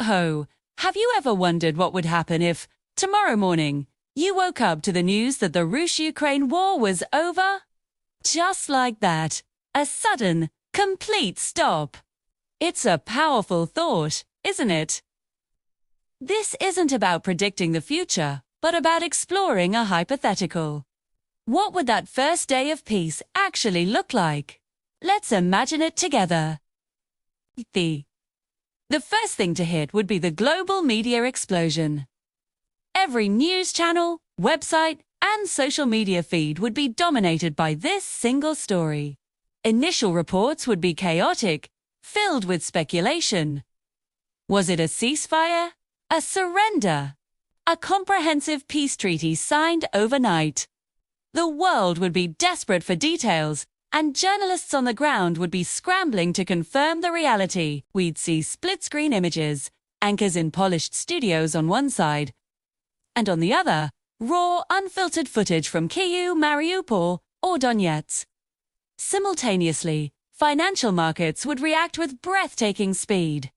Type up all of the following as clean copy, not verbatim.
Oh, have you ever wondered what would happen if, tomorrow morning, you woke up to the news that the Russia-Ukraine war was over? Just like that. A sudden, complete stop. It's a powerful thought, isn't it? This isn't about predicting the future, but about exploring a hypothetical. What would that first day of peace actually look like? Let's imagine it together. The first thing to hit would be the global media explosion. Every news channel, website, and social media feed would be dominated by this single story. Initial reports would be chaotic, filled with speculation. Was it a ceasefire? A surrender? A comprehensive peace treaty signed overnight? The world would be desperate for details, and journalists on the ground would be scrambling to confirm the reality. We'd see split-screen images, anchors in polished studios on one side, and on the other, raw, unfiltered footage from Kyiv, Mariupol, or Donetsk. Simultaneously, financial markets would react with breathtaking speed.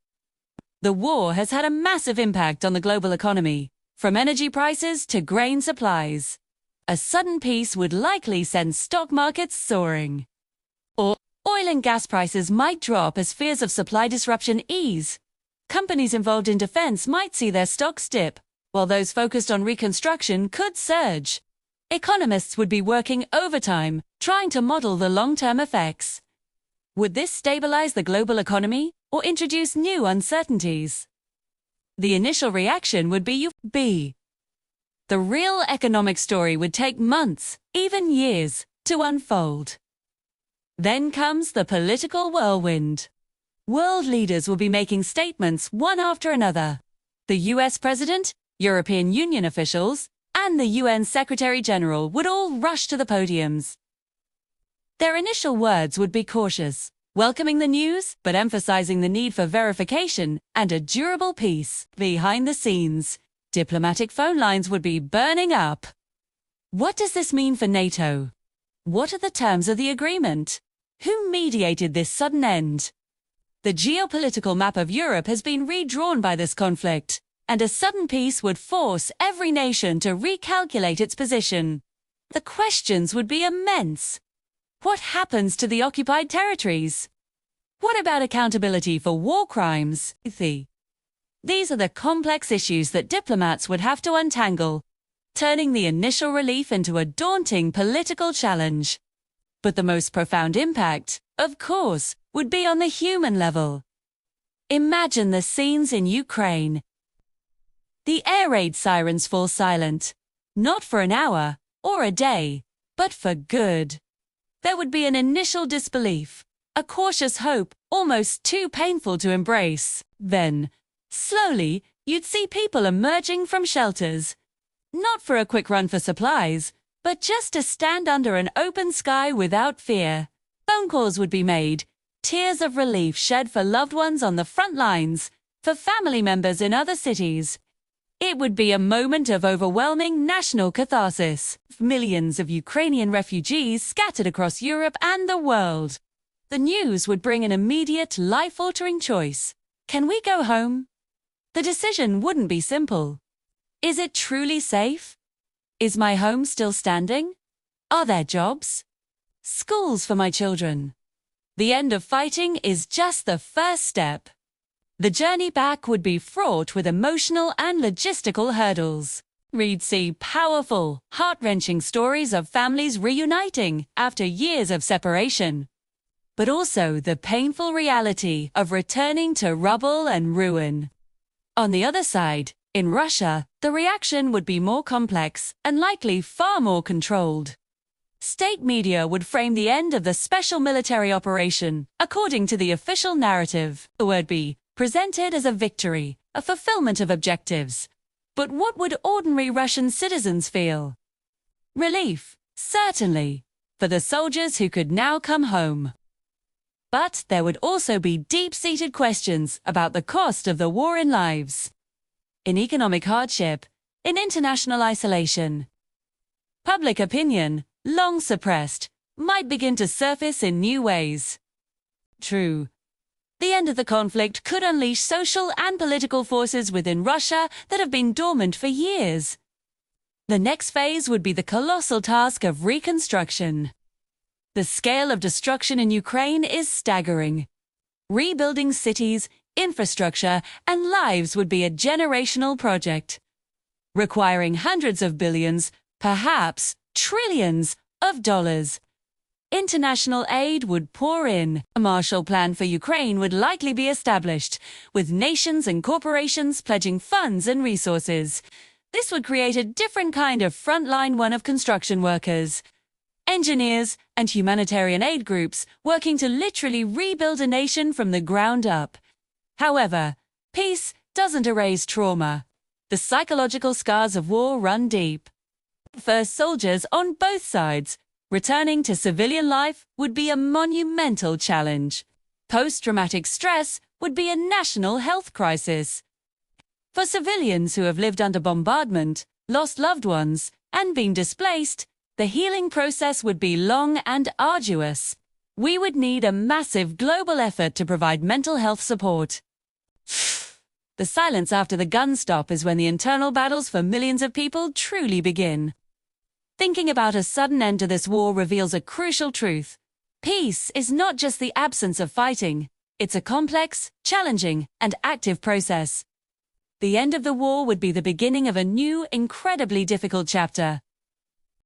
The war has had a massive impact on the global economy, from energy prices to grain supplies. A sudden peace would likely send stock markets soaring. Or oil and gas prices might drop as fears of supply disruption ease. Companies involved in defense might see their stocks dip, while those focused on reconstruction could surge. Economists would be working overtime, trying to model the long-term effects. Would this stabilize the global economy or introduce new uncertainties? The initial reaction would be B. The real economic story would take months, even years, to unfold. Then comes the political whirlwind. World leaders will be making statements one after another. The US President, European Union officials, and the UN Secretary General would all rush to the podiums. Their initial words would be cautious, welcoming the news but emphasizing the need for verification and a durable peace. Behind the scenes, diplomatic phone lines would be burning up. What does this mean for NATO? What are the terms of the agreement? Who mediated this sudden end? The geopolitical map of Europe has been redrawn by this conflict, and a sudden peace would force every nation to recalculate its position. The questions would be immense. What happens to the occupied territories? What about accountability for war crimes? These are the complex issues that diplomats would have to untangle, turning the initial relief into a daunting political challenge. But the most profound impact, of course, would be on the human level. Imagine the scenes in Ukraine. The air raid sirens fall silent, not for an hour or a day, but for good. There would be an initial disbelief, a cautious hope, almost too painful to embrace. Then, slowly, you'd see people emerging from shelters, not for a quick run for supplies, but just to stand under an open sky without fear. Phone calls would be made, tears of relief shed for loved ones on the front lines, for family members in other cities. It would be a moment of overwhelming national catharsis. Millions of Ukrainian refugees scattered across Europe and the world. The news would bring an immediate, life-altering choice. Can we go home? The decision wouldn't be simple. Is it truly safe? Is my home still standing? Are there jobs? Schools for my children? The end of fighting is just the first step. The journey back would be fraught with emotional and logistical hurdles. We'd see powerful, heart-wrenching stories of families reuniting after years of separation, but also the painful reality of returning to rubble and ruin. On the other side, in Russia, the reaction would be more complex and likely far more controlled. State media would frame the end of the special military operation according to the official narrative. It would be presented as a victory, a fulfillment of objectives. But what would ordinary Russian citizens feel? Relief, certainly, for the soldiers who could now come home. But there would also be deep-seated questions about the cost of the war in lives, in economic hardship, in international isolation. Public opinion, long suppressed, might begin to surface in new ways. True, The end of the conflict could unleash social and political forces within Russia that have been dormant for years. The next phase would be the colossal task of reconstruction. The scale of destruction in Ukraine is staggering. Rebuilding cities, infrastructure, and lives would be a generational project, requiring hundreds of billions, perhaps trillions, of dollars. International aid would pour in. A Marshall Plan for Ukraine would likely be established, with nations and corporations pledging funds and resources. This would create a different kind of frontline one of construction workers, engineers, and humanitarian aid groups working to literally rebuild a nation from the ground up. However, peace doesn't erase trauma. The psychological scars of war run deep. First soldiers on both sides, returning to civilian life would be a monumental challenge. Post-traumatic stress would be a national health crisis. For civilians who have lived under bombardment, lost loved ones, and been displaced, the healing process would be long and arduous. We would need a massive global effort to provide mental health support. The silence after the guns stop is when the internal battles for millions of people truly begin. Thinking about a sudden end to this war reveals a crucial truth. Peace is not just the absence of fighting. It's a complex, challenging, and active process. The end of the war would be the beginning of a new, incredibly difficult chapter.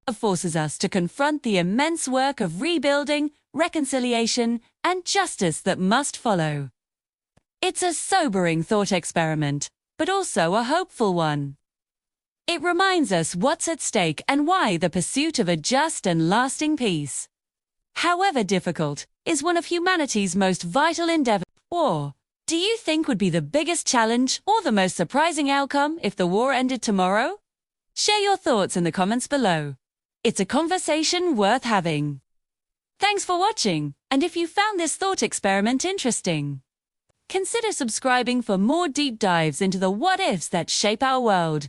It forces us to confront the immense work of rebuilding, reconciliation, and justice that must follow. It's a sobering thought experiment, but also a hopeful one. It reminds us what's at stake and why the pursuit of a just and lasting peace, however difficult, is one of humanity's most vital endeavors. War, do you think would be the biggest challenge or the most surprising outcome if the war ended tomorrow? Share your thoughts in the comments below. It's a conversation worth having. Thanks for watching, and if you found this thought experiment interesting, consider subscribing for more deep dives into the what-ifs that shape our world.